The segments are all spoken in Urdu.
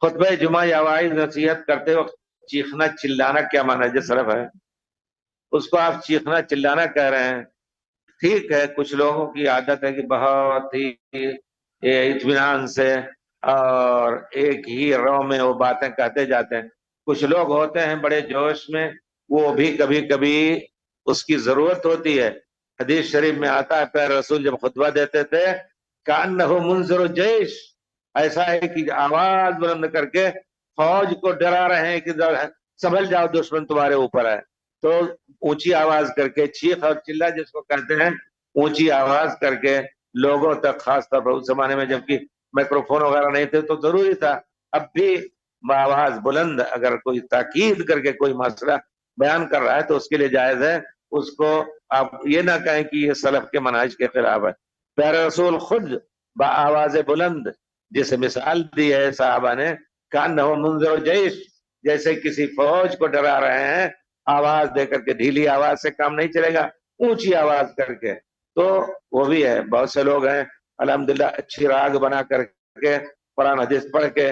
خطبہ جمعہ یا واعظ نصیحت کرتے وقت چیخنا چلانا کیا منہج سلف ہے؟ اس کو آپ چیخنا چلانا کہہ رہے ہیں، ٹھیک ہے، کچھ لوگوں کی عادت ہے کہ بہت ہی اطمینان سے اور ایک ہی رو میں وہ باتیں کہتے جاتے ہیں. کچھ لوگ ہوتے ہیں بڑے جوش میں، وہ بھی کبھی کبھی اس کی ضرورت ہوتی ہے. حدیث شریف میں آتا ہے پیر رسول جب خطبہ دیتے تھے کأنہ منذر جیش، ایسا ہے کہ آواز بلند کر کے فوج کو ڈرا رہے ہیں کہ سنبھل جاؤ دشمن تمہارے اوپر ہے. تو اونچی آواز کر کے چیخ اور چلا جس کو کہتے ہیں، اونچی آواز کر کے لوگوں تک، خاص طور پر اس زمانے میں جبکہ مائکرو فون وغیرہ نہیں تھے تو ضروری تھا. اب بھی آواز بلند اگر کوئی تاکید کر کے کوئی مسئلہ بیان کر رہا ہے تو اس کے لیے جائز ہے. اس کو آپ یہ نہ کہیں کہ یہ سلف کے منہج کے خلاف ہے. پیارے رسول خود بآواز بلند جیسے مثال دی ہے صحابہ نے، کأنہ منذر جیش، جیسے کسی فوج کو ڈرا رہے ہیں، آواز دے کر کے. ڈھیلی آواز سے کام نہیں چلے گا، اونچی آواز کر کے. تو وہ بھی ہے. بہت سے لوگ ہیں الحمدللہ اچھی راگ بنا کر کے قرآن حدیث پڑھ کے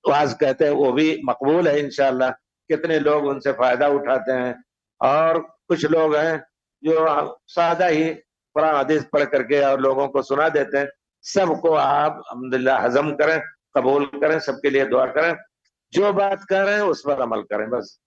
واز کہتے ہیں، وہ بھی مقبول ہے انشاءاللہ. کتنے لوگ ان سے فائدہ اٹھاتے ہیں. اور کچھ لوگ ہیں جو سادہ ہی قرآن حدیث پڑھ کر کے اور لوگوں کو سنا دیتے ہیں. سب کو آپ الحمدللہ ہضم کریں، قبول کریں، سب کے لیے دعا کریں. جو بات کر رہے ہیں اس پر عمل کریں بس.